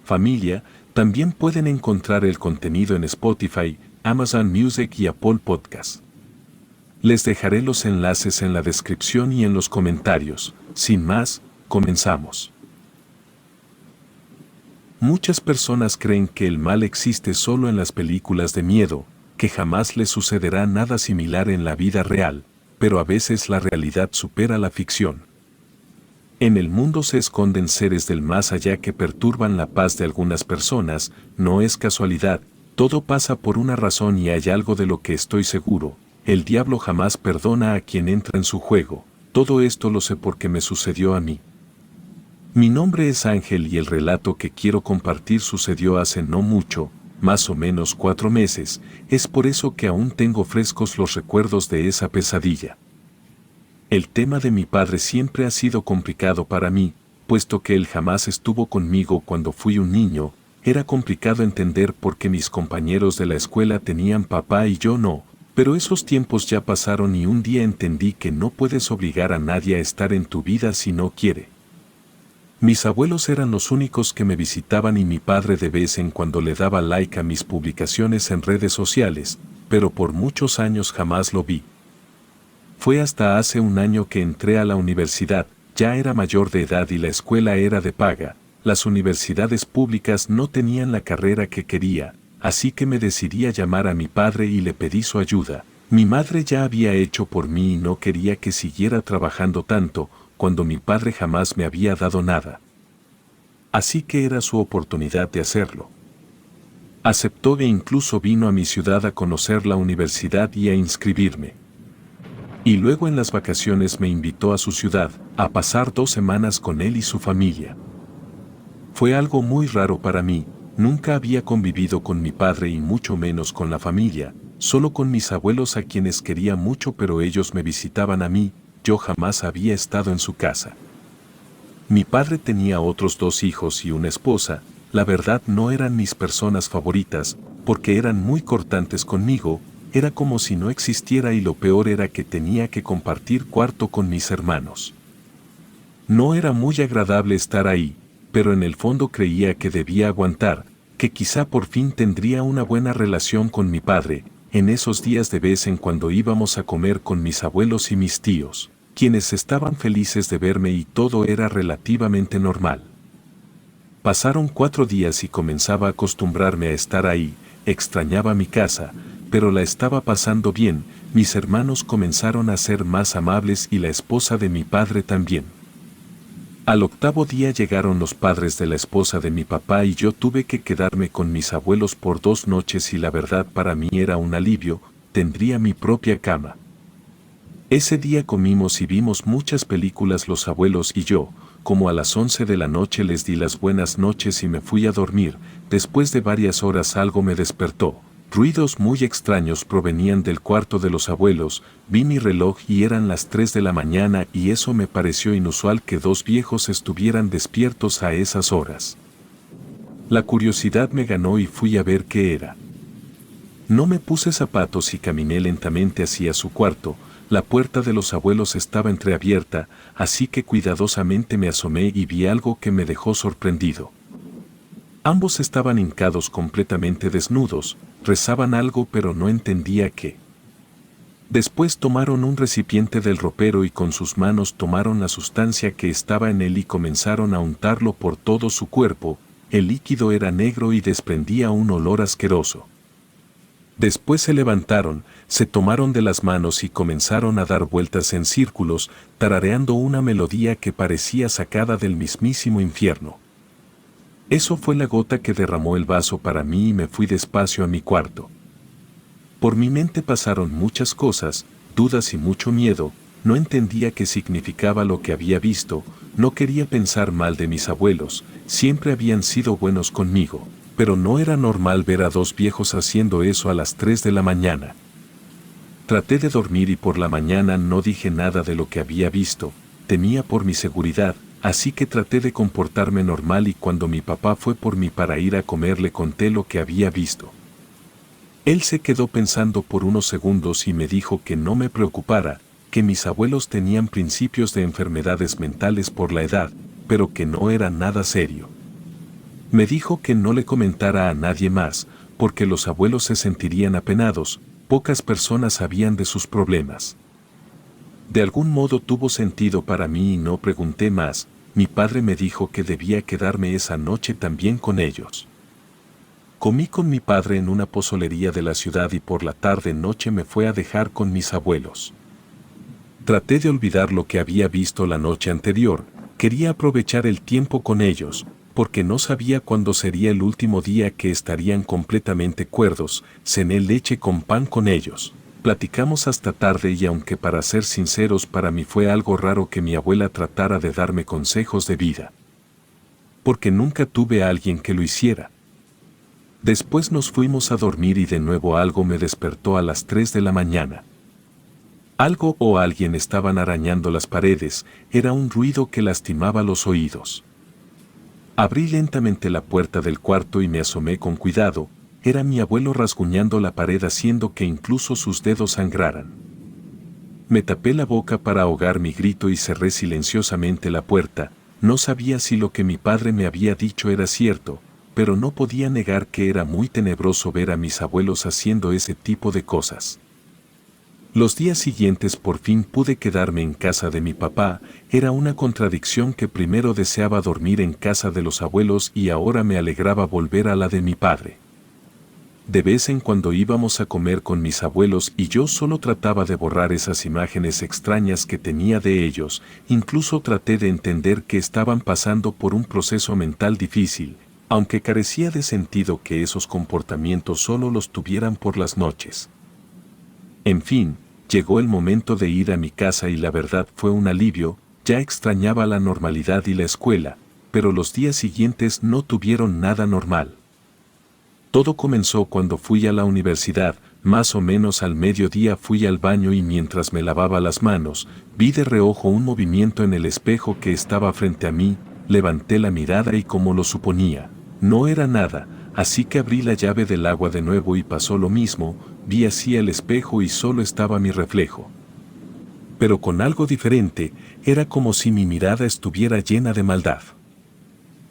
familia, también pueden encontrar el contenido en Spotify, Amazon Music y Apple Podcast. Les dejaré los enlaces en la descripción y en los comentarios. Sin más, comenzamos. Muchas personas creen que el mal existe solo en las películas de miedo, que jamás les sucederá nada similar en la vida real, pero a veces la realidad supera la ficción. En el mundo se esconden seres del más allá que perturban la paz de algunas personas, no es casualidad, todo pasa por una razón y hay algo de lo que estoy seguro, el diablo jamás perdona a quien entra en su juego, todo esto lo sé porque me sucedió a mí. Mi nombre es Ángel y el relato que quiero compartir sucedió hace no mucho, más o menos 4 meses, es por eso que aún tengo frescos los recuerdos de esa pesadilla. El tema de mi padre siempre ha sido complicado para mí, puesto que él jamás estuvo conmigo cuando fui un niño, era complicado entender por qué mis compañeros de la escuela tenían papá y yo no, pero esos tiempos ya pasaron y un día entendí que no puedes obligar a nadie a estar en tu vida si no quiere. Mis abuelos eran los únicos que me visitaban y mi padre de vez en cuando le daba like a mis publicaciones en redes sociales, pero por muchos años jamás lo vi. Fue hasta hace un año que entré a la universidad, ya era mayor de edad y la escuela era de paga, las universidades públicas no tenían la carrera que quería, así que me decidí a llamar a mi padre y le pedí su ayuda. Mi madre ya había hecho por mí y no quería que siguiera trabajando tanto, cuando mi padre jamás me había dado nada. Así que era su oportunidad de hacerlo. Aceptó e incluso vino a mi ciudad a conocer la universidad y a inscribirme. Y luego en las vacaciones me invitó a su ciudad, a pasar 2 semanas con él y su familia. Fue algo muy raro para mí, nunca había convivido con mi padre y mucho menos con la familia, solo con mis abuelos a quienes quería mucho pero ellos me visitaban a mí, yo jamás había estado en su casa. Mi padre tenía otros 2 hijos y una esposa, la verdad no eran mis personas favoritas, porque eran muy cortantes conmigo, era como si no existiera y lo peor era que tenía que compartir cuarto con mis hermanos. No era muy agradable estar ahí, pero en el fondo creía que debía aguantar, que quizá por fin tendría una buena relación con mi padre, en esos días de vez en cuando íbamos a comer con mis abuelos y mis tíos, quienes estaban felices de verme y todo era relativamente normal. Pasaron 4 días y comenzaba a acostumbrarme a estar ahí, extrañaba mi casa, pero la estaba pasando bien, mis hermanos comenzaron a ser más amables y la esposa de mi padre también. Al 8º día llegaron los padres de la esposa de mi papá y yo tuve que quedarme con mis abuelos por 2 noches y la verdad para mí era un alivio, tendría mi propia cama. Ese día comimos y vimos muchas películas los abuelos y yo, como a las 11 de la noche les di las buenas noches y me fui a dormir, después de varias horas algo me despertó. Ruidos muy extraños provenían del cuarto de los abuelos, vi mi reloj y eran las 3 de la mañana y eso me pareció inusual que 2 viejos estuvieran despiertos a esas horas. La curiosidad me ganó y fui a ver qué era. No me puse zapatos y caminé lentamente hacia su cuarto, la puerta de los abuelos estaba entreabierta, así que cuidadosamente me asomé y vi algo que me dejó sorprendido. Ambos estaban hincados completamente desnudos, rezaban algo pero no entendía qué. Después tomaron un recipiente del ropero y con sus manos tomaron la sustancia que estaba en él y comenzaron a untarlo por todo su cuerpo, el líquido era negro y desprendía un olor asqueroso. Después se levantaron, se tomaron de las manos y comenzaron a dar vueltas en círculos, tarareando una melodía que parecía sacada del mismísimo infierno. Eso fue la gota que derramó el vaso para mí y me fui despacio a mi cuarto. Por mi mente pasaron muchas cosas, dudas y mucho miedo, no entendía qué significaba lo que había visto, no quería pensar mal de mis abuelos, siempre habían sido buenos conmigo, pero no era normal ver a 2 viejos haciendo eso a las 3 de la mañana. Traté de dormir y por la mañana no dije nada de lo que había visto, temía por mi seguridad, así que traté de comportarme normal y cuando mi papá fue por mí para ir a comer le conté lo que había visto. Él se quedó pensando por unos segundos y me dijo que no me preocupara, que mis abuelos tenían principios de enfermedades mentales por la edad, pero que no era nada serio. Me dijo que no le comentara a nadie más, porque los abuelos se sentirían apenados, pocas personas sabían de sus problemas. De algún modo tuvo sentido para mí y no pregunté más. Mi padre me dijo que debía quedarme esa noche también con ellos. Comí con mi padre en una pozolería de la ciudad y por la tarde-noche me fue a dejar con mis abuelos. Traté de olvidar lo que había visto la noche anterior, quería aprovechar el tiempo con ellos, porque no sabía cuándo sería el último día que estarían completamente cuerdos. Cené leche con pan con ellos. Platicamos hasta tarde y aunque para ser sinceros para mí fue algo raro que mi abuela tratara de darme consejos de vida. Porque nunca tuve a alguien que lo hiciera. Después nos fuimos a dormir y de nuevo algo me despertó a las 3 de la mañana. Algo o alguien estaban arañando las paredes, era un ruido que lastimaba los oídos. Abrí lentamente la puerta del cuarto y me asomé con cuidado. Era mi abuelo rasguñando la pared haciendo que incluso sus dedos sangraran. Me tapé la boca para ahogar mi grito y cerré silenciosamente la puerta. No sabía si lo que mi padre me había dicho era cierto, pero no podía negar que era muy tenebroso ver a mis abuelos haciendo ese tipo de cosas. Los días siguientes por fin pude quedarme en casa de mi papá. Era una contradicción que primero deseaba dormir en casa de los abuelos y ahora me alegraba volver a la de mi padre. De vez en cuando íbamos a comer con mis abuelos y yo solo trataba de borrar esas imágenes extrañas que tenía de ellos, incluso traté de entender que estaban pasando por un proceso mental difícil, aunque carecía de sentido que esos comportamientos solo los tuvieran por las noches. En fin, llegó el momento de ir a mi casa y la verdad fue un alivio. Ya extrañaba la normalidad y la escuela, pero los días siguientes no tuvieron nada normal. Todo comenzó cuando fui a la universidad. Más o menos al mediodía fui al baño y mientras me lavaba las manos, vi de reojo un movimiento en el espejo que estaba frente a mí. Levanté la mirada y como lo suponía, no era nada, así que abrí la llave del agua de nuevo y pasó lo mismo. Vi hacia el espejo y solo estaba mi reflejo. Pero con algo diferente, era como si mi mirada estuviera llena de maldad.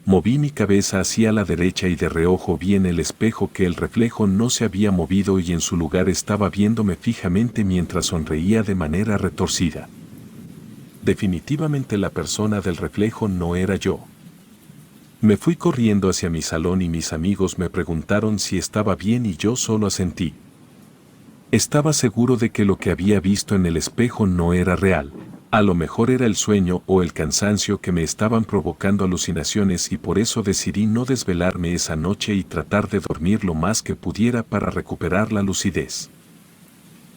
Moví mi cabeza hacia la derecha y de reojo vi en el espejo que el reflejo no se había movido y en su lugar estaba viéndome fijamente mientras sonreía de manera retorcida. Definitivamente la persona del reflejo no era yo. Me fui corriendo hacia mi salón y mis amigos me preguntaron si estaba bien y yo solo asentí. Estaba seguro de que lo que había visto en el espejo no era real. A lo mejor era el sueño o el cansancio que me estaban provocando alucinaciones y por eso decidí no desvelarme esa noche y tratar de dormir lo más que pudiera para recuperar la lucidez.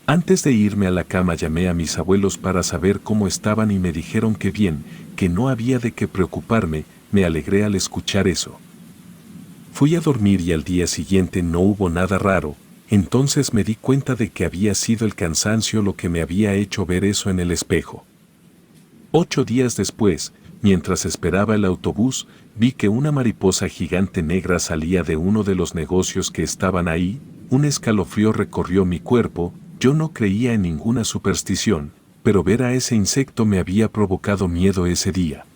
Antes de irme a la cama llamé a mis abuelos para saber cómo estaban y me dijeron que bien, que no había de qué preocuparme. Me alegré al escuchar eso. Fui a dormir y al día siguiente no hubo nada raro. Entonces me di cuenta de que había sido el cansancio lo que me había hecho ver eso en el espejo. 8 días después, mientras esperaba el autobús, vi que una mariposa gigante negra salía de uno de los negocios que estaban ahí. Un escalofrío recorrió mi cuerpo. Yo no creía en ninguna superstición, pero ver a ese insecto me había provocado miedo ese día.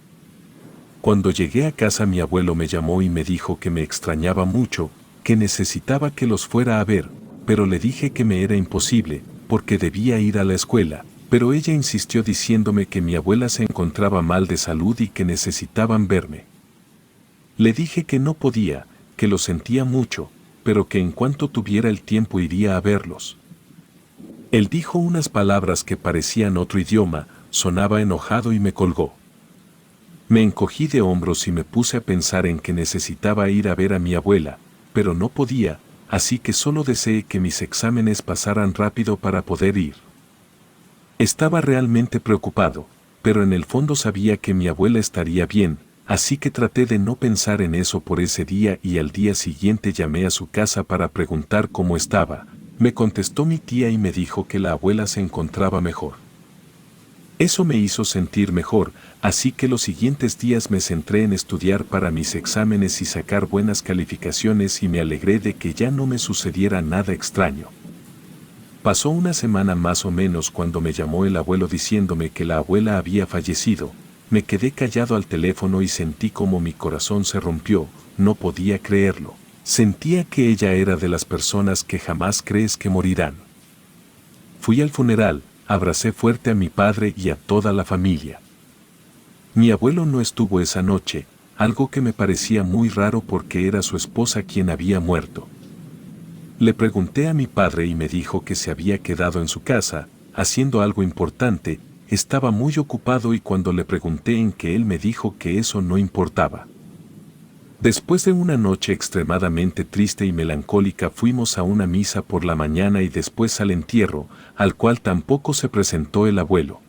Cuando llegué a casa mi abuelo me llamó y me dijo que me extrañaba mucho, que necesitaba que los fuera a ver, pero le dije que me era imposible, porque debía ir a la escuela, pero ella insistió diciéndome que mi abuela se encontraba mal de salud y que necesitaban verme. Le dije que no podía, que lo sentía mucho, pero que en cuanto tuviera el tiempo iría a verlos. Él dijo unas palabras que parecían otro idioma, sonaba enojado y me colgó. Me encogí de hombros y me puse a pensar en que necesitaba ir a ver a mi abuela, pero no podía, así que solo deseé que mis exámenes pasaran rápido para poder ir. Estaba realmente preocupado, pero en el fondo sabía que mi abuela estaría bien, así que traté de no pensar en eso por ese día y al día siguiente llamé a su casa para preguntar cómo estaba. Me contestó mi tía y me dijo que la abuela se encontraba mejor. Eso me hizo sentir mejor, así que los siguientes días me centré en estudiar para mis exámenes y sacar buenas calificaciones y me alegré de que ya no me sucediera nada extraño. Pasó una semana más o menos cuando me llamó el abuelo diciéndome que la abuela había fallecido. Me quedé callado al teléfono y sentí como mi corazón se rompió. no podía creerlo. Sentía que ella era de las personas que jamás crees que morirán. Fui al funeral, abracé fuerte a mi padre y a toda la familia. Mi abuelo no estuvo esa noche, algo que me parecía muy raro porque era su esposa quien había muerto. Le pregunté a mi padre y me dijo que se había quedado en su casa, haciendo algo importante, estaba muy ocupado y cuando le pregunté en qué él me dijo que eso no importaba. Después de una noche extremadamente triste y melancólica fuimos a una misa por la mañana y después al entierro, al cual tampoco se presentó el abuelo.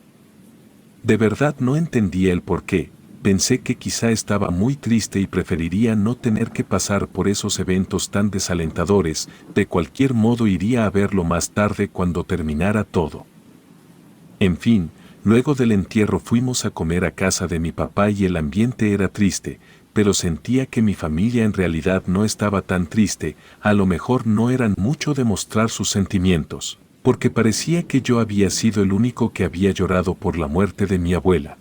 De verdad no entendía el por qué, pensé que quizá estaba muy triste y preferiría no tener que pasar por esos eventos tan desalentadores, de cualquier modo iría a verlo más tarde cuando terminara todo. En fin, luego del entierro fuimos a comer a casa de mi papá y el ambiente era triste, pero sentía que mi familia en realidad no estaba tan triste, a lo mejor no eran mucho de mostrar sus sentimientos, porque parecía que yo había sido el único que había llorado por la muerte de mi abuela.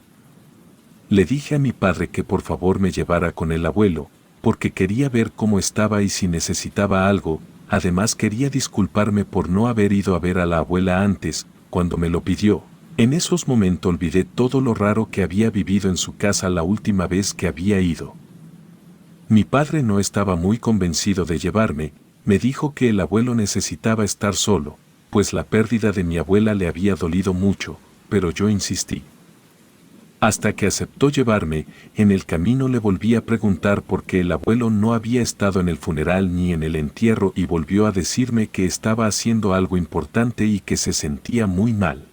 Le dije a mi padre que por favor me llevara con el abuelo, porque quería ver cómo estaba y si necesitaba algo, además quería disculparme por no haber ido a ver a la abuela antes, cuando me lo pidió. En esos momentos olvidé todo lo raro que había vivido en su casa la última vez que había ido. Mi padre no estaba muy convencido de llevarme, me dijo que el abuelo necesitaba estar solo, pues la pérdida de mi abuela le había dolido mucho, pero yo insistí. Hasta que aceptó llevarme, en el camino le volví a preguntar por qué el abuelo no había estado en el funeral ni en el entierro y volvió a decirme que estaba haciendo algo importante y que se sentía muy mal.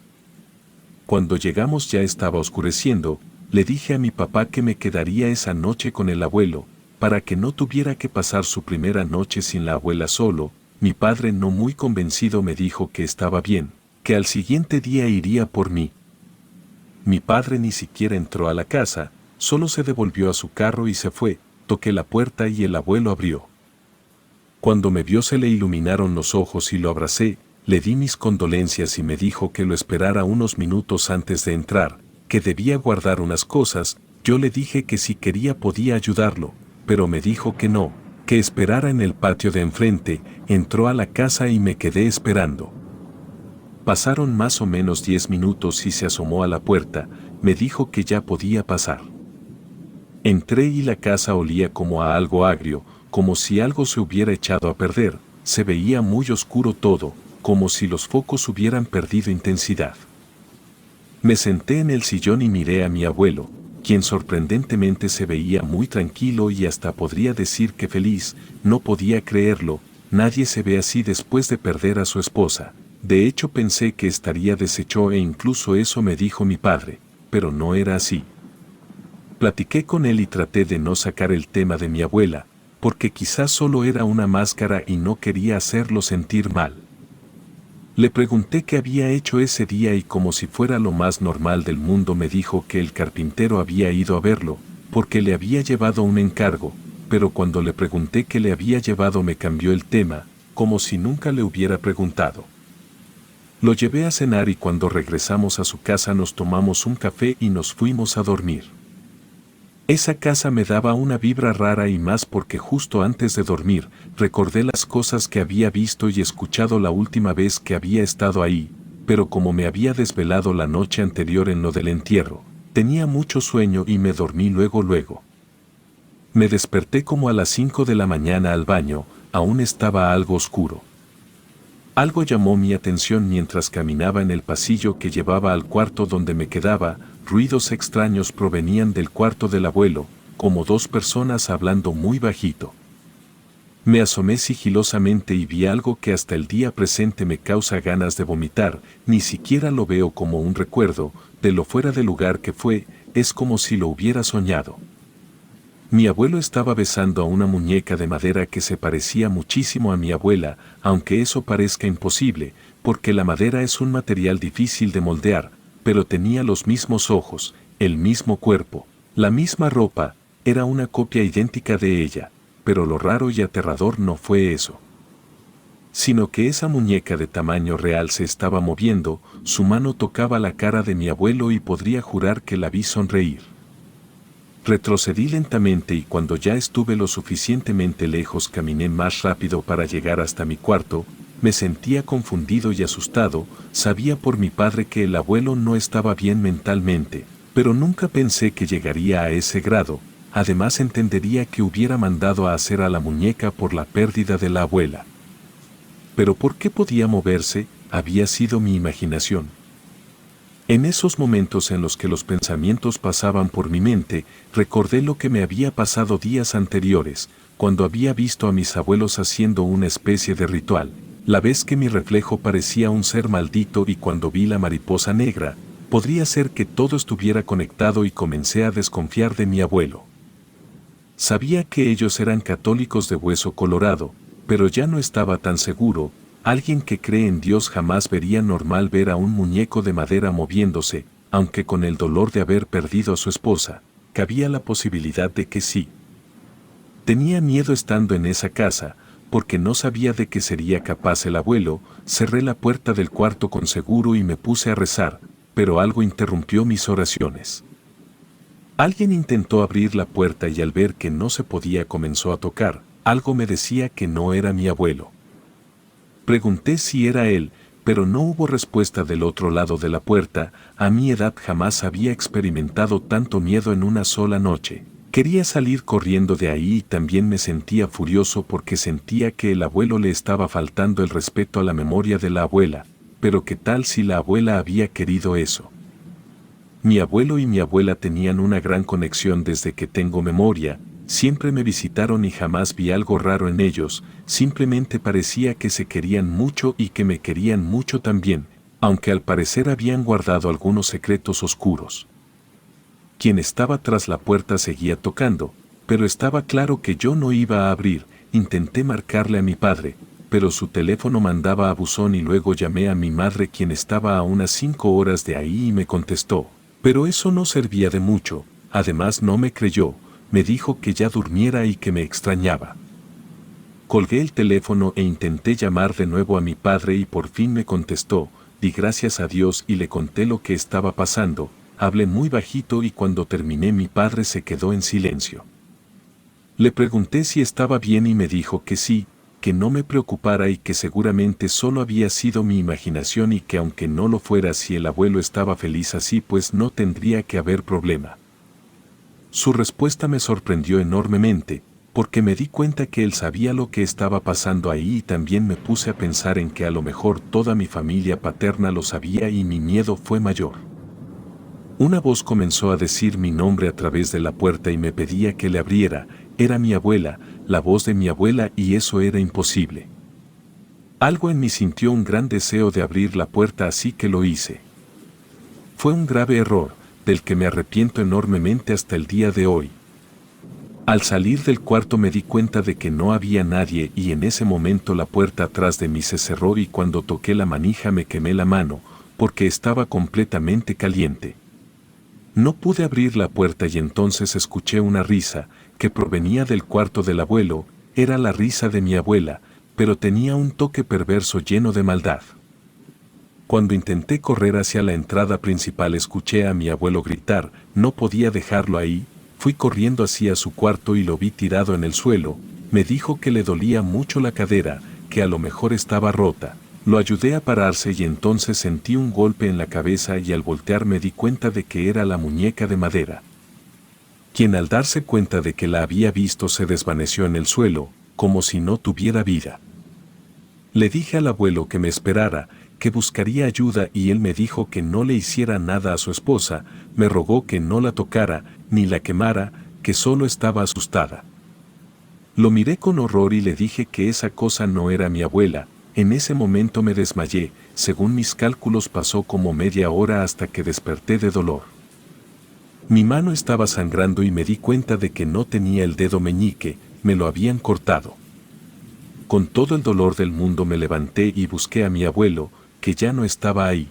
Cuando llegamos ya estaba oscureciendo, le dije a mi papá que me quedaría esa noche con el abuelo, para que no tuviera que pasar su primera noche sin la abuela solo. Mi padre no muy convencido me dijo que estaba bien, que al siguiente día iría por mí. Mi padre ni siquiera entró a la casa, solo se devolvió a su carro y se fue, toqué la puerta y el abuelo abrió. Cuando me vio se le iluminaron los ojos y lo abracé, le di mis condolencias y me dijo que lo esperara unos minutos antes de entrar, que debía guardar unas cosas. Yo le dije que si quería podía ayudarlo, pero me dijo que no, que esperara en el patio de enfrente. Entró a la casa y me quedé esperando. Pasaron más o menos 10 minutos y se asomó a la puerta, me dijo que ya podía pasar. Entré y la casa olía como a algo agrio, como si algo se hubiera echado a perder, se veía muy oscuro todo, como si los focos hubieran perdido intensidad. Me senté en el sillón y miré a mi abuelo, quien sorprendentemente se veía muy tranquilo y hasta podría decir que feliz. No podía creerlo, nadie se ve así después de perder a su esposa. De hecho pensé que estaría deshecho e incluso eso me dijo mi padre, pero no era así. Platiqué con él y traté de no sacar el tema de mi abuela, porque quizás solo era una máscara y no quería hacerlo sentir mal. Le pregunté qué había hecho ese día y como si fuera lo más normal del mundo me dijo que el carpintero había ido a verlo, porque le había llevado un encargo, pero cuando le pregunté qué le había llevado me cambió el tema, como si nunca le hubiera preguntado. Lo llevé a cenar y cuando regresamos a su casa nos tomamos un café y nos fuimos a dormir. Esa casa me daba una vibra rara y más porque justo antes de dormir, recordé las cosas que había visto y escuchado la última vez que había estado ahí, pero como me había desvelado la noche anterior en lo del entierro, tenía mucho sueño y me dormí luego. Me desperté como a las 5 de la mañana al baño, aún estaba algo oscuro. Algo llamó mi atención mientras caminaba en el pasillo que llevaba al cuarto donde me quedaba. Ruidos extraños provenían del cuarto del abuelo, como dos personas hablando muy bajito. Me asomé sigilosamente y vi algo que hasta el día presente me causa ganas de vomitar, ni siquiera lo veo como un recuerdo, de lo fuera de lugar que fue, es como si lo hubiera soñado. Mi abuelo estaba besando a una muñeca de madera que se parecía muchísimo a mi abuela, aunque eso parezca imposible, porque la madera es un material difícil de moldear, pero tenía los mismos ojos, el mismo cuerpo, la misma ropa, era una copia idéntica de ella, pero lo raro y aterrador no fue eso, sino que esa muñeca de tamaño real se estaba moviendo, su mano tocaba la cara de mi abuelo y podría jurar que la vi sonreír. Retrocedí lentamente y cuando ya estuve lo suficientemente lejos caminé más rápido para llegar hasta mi cuarto. Me sentía confundido y asustado, sabía por mi padre que el abuelo no estaba bien mentalmente, pero nunca pensé que llegaría a ese grado. Además entendería que hubiera mandado a hacer a la muñeca por la pérdida de la abuela. Pero ¿por qué podía moverse? Había sido mi imaginación. En esos momentos en los que los pensamientos pasaban por mi mente, recordé lo que me había pasado días anteriores, cuando había visto a mis abuelos haciendo una especie de ritual, la vez que mi reflejo parecía un ser maldito y cuando vi la mariposa negra, podría ser que todo estuviera conectado y comencé a desconfiar de mi abuelo. Sabía que ellos eran católicos de hueso colorado, pero ya no estaba tan seguro. Alguien que cree en Dios jamás vería normal ver a un muñeco de madera moviéndose, aunque con el dolor de haber perdido a su esposa, cabía la posibilidad de que sí. Tenía miedo estando en esa casa, porque no sabía de qué sería capaz el abuelo. Cerré la puerta del cuarto con seguro y me puse a rezar, pero algo interrumpió mis oraciones. Alguien intentó abrir la puerta y al ver que no se podía comenzó a tocar. Algo me decía que no era mi abuelo. Pregunté si era él, pero no hubo respuesta del otro lado de la puerta. A mi edad jamás había experimentado tanto miedo en una sola noche. Quería salir corriendo de ahí y también me sentía furioso porque sentía que el abuelo le estaba faltando el respeto a la memoria de la abuela. Pero ¿qué tal si la abuela había querido eso? Mi abuelo y mi abuela tenían una gran conexión desde que tengo memoria. Siempre me visitaron y jamás vi algo raro en ellos, simplemente parecía que se querían mucho y que me querían mucho también, aunque al parecer habían guardado algunos secretos oscuros. Quien estaba tras la puerta seguía tocando, pero estaba claro que yo no iba a abrir. Intenté marcarle a mi padre, pero su teléfono mandaba a buzón y luego llamé a mi madre quien estaba a unas 5 horas de ahí y me contestó, pero eso no servía de mucho, además no me creyó. Me dijo que ya durmiera y que me extrañaba. Colgué el teléfono e intenté llamar de nuevo a mi padre y por fin me contestó. Di gracias a Dios y le conté lo que estaba pasando. Hablé muy bajito y cuando terminé mi padre se quedó en silencio. Le pregunté si estaba bien y me dijo que sí, que no me preocupara y que seguramente solo había sido mi imaginación y que aunque no lo fuera si el abuelo estaba feliz así pues no tendría que haber problema. Su respuesta me sorprendió enormemente, porque me di cuenta que él sabía lo que estaba pasando ahí y también me puse a pensar en que a lo mejor toda mi familia paterna lo sabía y mi miedo fue mayor. Una voz comenzó a decir mi nombre a través de la puerta y me pedía que le abriera. Era mi abuela, la voz de mi abuela y eso era imposible. Algo en mí sintió un gran deseo de abrir la puerta así que lo hice. Fue un grave error, del que me arrepiento enormemente hasta el día de hoy. Al salir del cuarto me di cuenta de que no había nadie y en ese momento la puerta atrás de mí se cerró y cuando toqué la manija me quemé la mano, porque estaba completamente caliente. No pude abrir la puerta y entonces escuché una risa, que provenía del cuarto del abuelo. Era la risa de mi abuela, pero tenía un toque perverso lleno de maldad. Cuando intenté correr hacia la entrada principal escuché a mi abuelo gritar, no podía dejarlo ahí, fui corriendo hacia su cuarto y lo vi tirado en el suelo. Me dijo que le dolía mucho la cadera, que a lo mejor estaba rota. Lo ayudé a pararse y entonces sentí un golpe en la cabeza y al voltear me di cuenta de que era la muñeca de madera, quien al darse cuenta de que la había visto se desvaneció en el suelo, como si no tuviera vida. Le dije al abuelo que me esperara, que buscaría ayuda y él me dijo que no le hiciera nada a su esposa, me rogó que no la tocara, ni la quemara, que solo estaba asustada. Lo miré con horror y le dije que esa cosa no era mi abuela. En ese momento me desmayé, según mis cálculos pasó como media hora hasta que desperté de dolor. Mi mano estaba sangrando y me di cuenta de que no tenía el dedo meñique, me lo habían cortado. Con todo el dolor del mundo me levanté y busqué a mi abuelo, que ya no estaba ahí.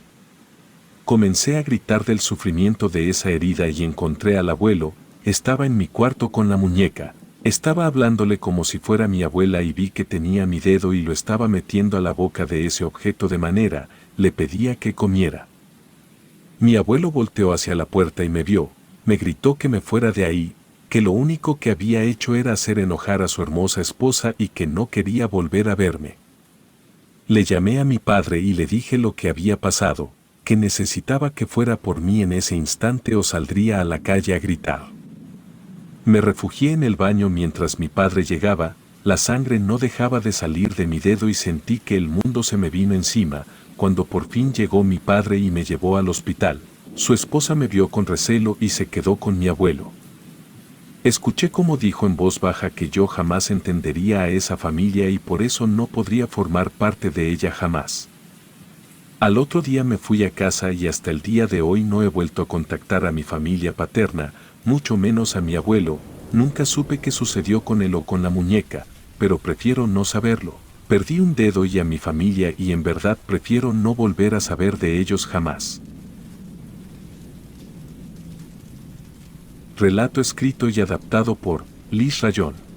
Comencé a gritar del sufrimiento de esa herida y encontré al abuelo. Estaba en mi cuarto con la muñeca. Estaba hablándole como si fuera mi abuela y vi que tenía mi dedo y lo estaba metiendo a la boca de ese objeto de manera, le pedía que comiera. Mi abuelo volteó hacia la puerta y me vio, me gritó que me fuera de ahí, que lo único que había hecho era hacer enojar a su hermosa esposa y que no quería volver a verme. Le llamé a mi padre y le dije lo que había pasado, que necesitaba que fuera por mí en ese instante o saldría a la calle a gritar. Me refugié en el baño mientras mi padre llegaba, la sangre no dejaba de salir de mi dedo y sentí que el mundo se me vino encima. Cuando por fin llegó mi padre y me llevó al hospital, su esposa me vio con recelo y se quedó con mi abuelo. Escuché cómo dijo en voz baja que yo jamás entendería a esa familia y por eso no podría formar parte de ella jamás. Al otro día me fui a casa y hasta el día de hoy no he vuelto a contactar a mi familia paterna, mucho menos a mi abuelo. Nunca supe qué sucedió con él o con la muñeca, pero prefiero no saberlo. Perdí un dedo y a mi familia y en verdad prefiero no volver a saber de ellos jamás. Relato escrito y adaptado por Liz Rayón.